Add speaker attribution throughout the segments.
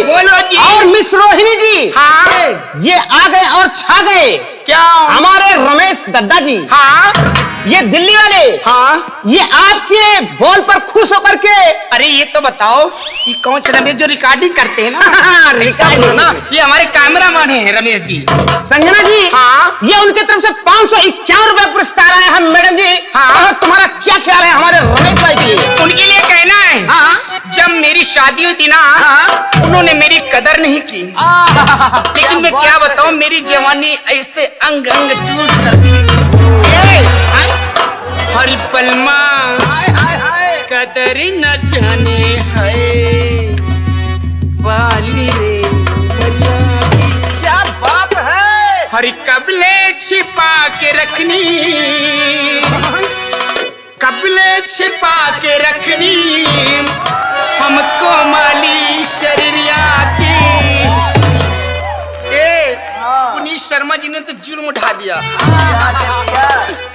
Speaker 1: बोलो जी।
Speaker 2: और मिस रोहिणी जी।
Speaker 1: हाँ।
Speaker 2: ये आ गए और छा गए।
Speaker 1: क्या?
Speaker 2: हमारे रमेश दद्दा जी।
Speaker 1: हाँ।
Speaker 2: ये दिल्ली वाले।
Speaker 1: हाँ।
Speaker 2: ये आपके बॉल पर खुश होकर के।
Speaker 1: अरे ये तो बताओ, ये कौन से रमेश जो रिकॉर्डिंग करते हैं ना?
Speaker 2: रिकॉर्डिंग
Speaker 1: ना, ये हमारे कैमरामैन हैं रमेश जी।
Speaker 2: संजना जी।
Speaker 1: हाँ।
Speaker 2: ये उनकी तरफ से 551 रुपए पुरस्कार आया है मैडम जी।
Speaker 1: हाँ।
Speaker 2: तुम्हारा क्या ख्याल है हमारे रमेश भाई के लिए?
Speaker 1: उनके लिए कहना है,
Speaker 2: हाँ।
Speaker 1: जब मेरी शादी हुई थी ना,
Speaker 2: हाँ।
Speaker 1: उन्होंने मेरी कदर नहीं की। लेकिन मैं क्या बताऊं, मेरी जवानी ऐसे अंग अंग टूट कर हर पलमा कदर न जाने है वाली रे।
Speaker 2: क्या बात है?
Speaker 1: हर कबले छिपा के रखनी, कबले छिपा के रखनी हमको माली शरीरिया की। पुनीत शर्मा जी ने तो जुल्म उठा दिया।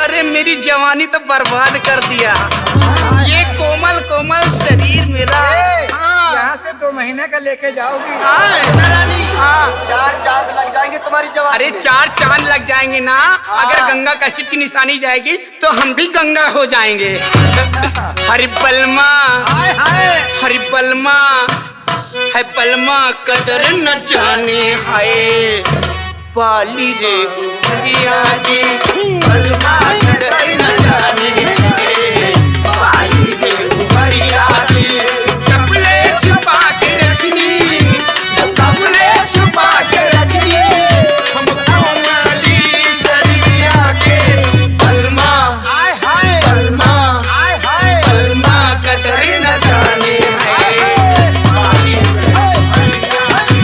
Speaker 1: अरे मेरी जवानी तो बर्बाद कर दिया। ये कोमल कोमल शरीर मेरा।
Speaker 3: यहाँ से 2 महीने का लेके जाओगी।
Speaker 1: हाँ।
Speaker 3: 4 चांद लग जाएंगे तुम्हारी जवानी।
Speaker 1: अरे 4 चांद लग जाएंगे ना। अगर गंगा कशिप की निशानी जाएगी तो हम भी गंगा हो जाएंगे। हरि पलमा, हरि पलमा है पलमा कदर न जाने है पाली रे उमरिया की। पलमा कदर न जाने है पाली रे उमरिया की। कपड़े छुपा के रखनी, कपड़े छुपा के रखनी हमको माली शरीरिया के। पलमा, पलमा, पलमा कदर न जाने है पाली रे उमरिया की।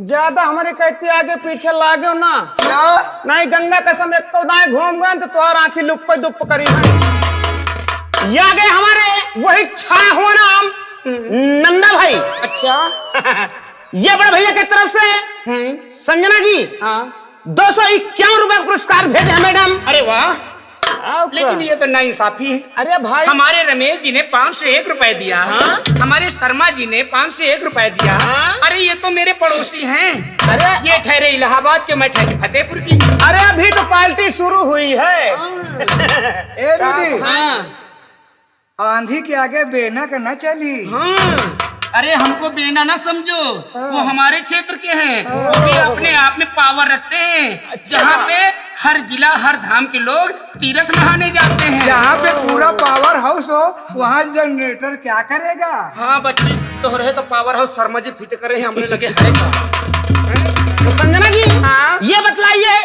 Speaker 2: ज्यादा हमारे कहते आगे पीछे लागे ना नहीं गंगा कसम एक दाएं घूम गए तो तुम्हारा आंखी लुप दुप करी ये आ गए हमारे वही छाया हुआ नाम नंदा भाई।
Speaker 1: अच्छा
Speaker 2: ये बड़े भैया की तरफ से संजना जी 251 रुपए का पुरस्कार भेजे हैं मैडम।
Speaker 1: अरे वाह लेकिन ये तो नाइंसाफी है।
Speaker 2: अरे भाई
Speaker 1: हमारे रमेश जी ने 501 रुपए दिया, हमारे शर्मा जी ने 501 रुपए दिया। अरे ये तो मेरे पड़ोसी हैं।
Speaker 2: अरे
Speaker 1: ये ठहरे इलाहाबाद के, मैं ठहरी फतेहपुर की।
Speaker 2: अरे अभी तो पार्टी शुरू हुई है।
Speaker 3: ए दीदी,
Speaker 1: हाँ
Speaker 3: आंधी के आगे बेना का न चली।
Speaker 1: हाँ, अरे हमको बेना ना समझो, वो हमारे क्षेत्र के हैं, वो भी अपने आप में पावर रखते हैं। जहाँ पे हर जिला हर धाम के लोग तीर्थ नहाने जाते हैं।
Speaker 3: जहाँ पे पूरा पावर हाउस हो वहाँ जनरेटर क्या करेगा।
Speaker 1: हाँ बच्ची तो रहे तो power house Sharma ji feet करे हैं, हमने लगे है का।
Speaker 2: तो संजना जी ये बतलाइए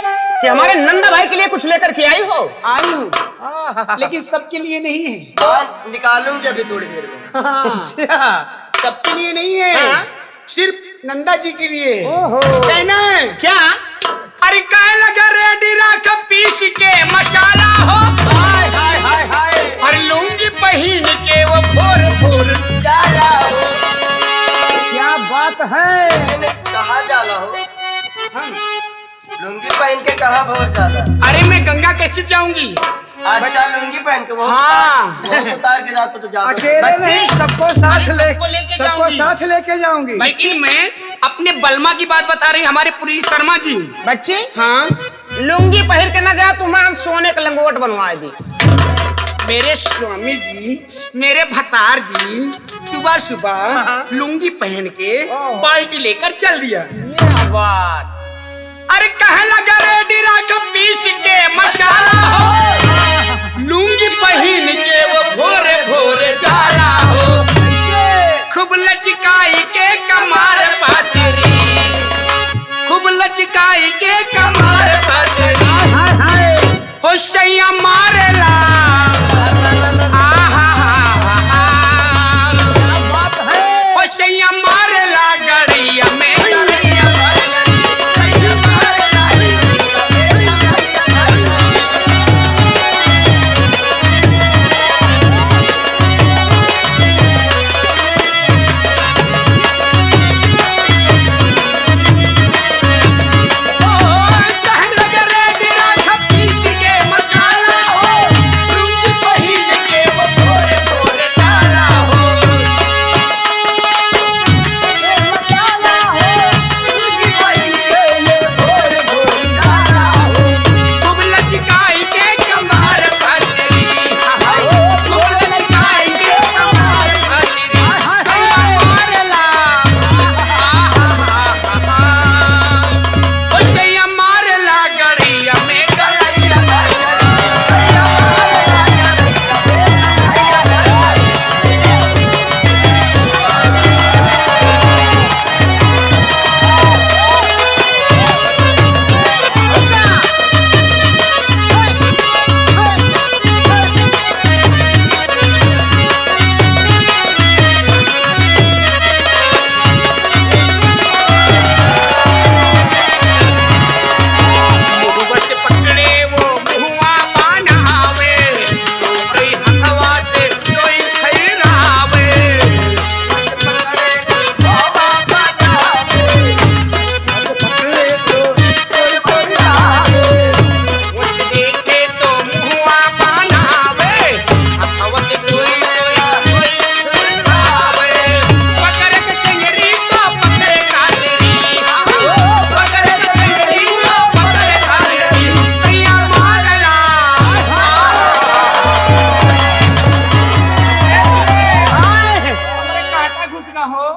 Speaker 2: कि हमारे नंदा भाई के लिए कुछ लेकर के आई हो?
Speaker 1: आई हूँ लेकिन सबके लिए नहीं है।
Speaker 3: निकालूंगी अभी थोड़ी देर में।
Speaker 2: अच्छा
Speaker 1: सबके लिए नहीं है, सिर्फ नंदा जी के लिए।
Speaker 2: ओहो
Speaker 1: कहना है
Speaker 2: क्या?
Speaker 1: अरे कहे लगा रेडी रख पीस के मसाला हो,
Speaker 2: हाय हाय हाय हाय।
Speaker 1: और लूंगी पहन के वो भोर भोर
Speaker 3: जाला हो,
Speaker 2: क्या बात है?
Speaker 3: कहाँ जाला हो, लुंगी पहन के कहाँ भोर जाला।
Speaker 1: अरे मैं गंगा कैसे जाऊंगी?
Speaker 3: अच्छा लुंगी पहन के वो
Speaker 2: हाँ।
Speaker 3: उतार के जाता तो जाता।
Speaker 2: अकेले नहीं,
Speaker 3: सबको
Speaker 1: अरे सबको लेके जाऊंगी।
Speaker 3: लेके जाऊंगी।
Speaker 1: लेकिन मैं अपने बलमा की बात बता रही, हमारे पुरी शर्मा जी।
Speaker 2: बच्ची
Speaker 1: हाँ
Speaker 2: लुंगी पहन के न जा, तुम्हें हम सोने का लंगोट बनवा दी।
Speaker 1: मेरे स्वामी जी, मेरे भतार जी सुबह सुबह लुंगी पहन के बाल्टी लेकर चल दिया।
Speaker 2: ये बात।
Speaker 1: अरे कहे लगा रेडी रख पीस के मसाला हो, लुंगी पहन के वो भोरे भोरे जाला हो, खूब लचकाई के कमार पातरी, खूब लचकाई के कमार पातरी,
Speaker 2: हाय हाय।
Speaker 1: हो सैया मारेला।
Speaker 2: क्या बात है?
Speaker 1: हो सैया मारेला गड़िया में,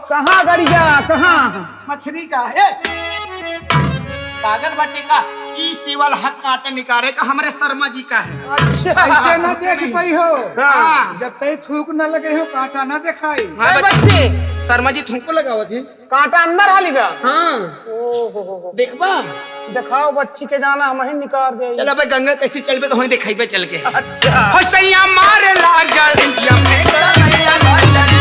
Speaker 2: कहाँ गड़िया कहाँ?
Speaker 1: मछली का है पागल बट्टे का ई सेवल हक काटे निकाले का हमारे शर्मा जी का है।
Speaker 2: अच्छा
Speaker 3: ऐसे न देख पाई हो।
Speaker 2: हाँ।
Speaker 3: जब तक थूक न लगे हो कांटा न दिखाई।
Speaker 2: हाय बच्चे
Speaker 1: शर्मा जी थूको लगावत है।
Speaker 2: कांटा अंदर हाली का।
Speaker 1: हाँ
Speaker 2: ओहो
Speaker 1: देखबा
Speaker 2: दिखाओ बच्ची के जाना हम ही निकाल दे।
Speaker 1: चल अब गंगा कैसे चलबे तो वहीं दिखाई चल के।
Speaker 2: अच्छा
Speaker 1: हो सैया मारे ला गड़िया में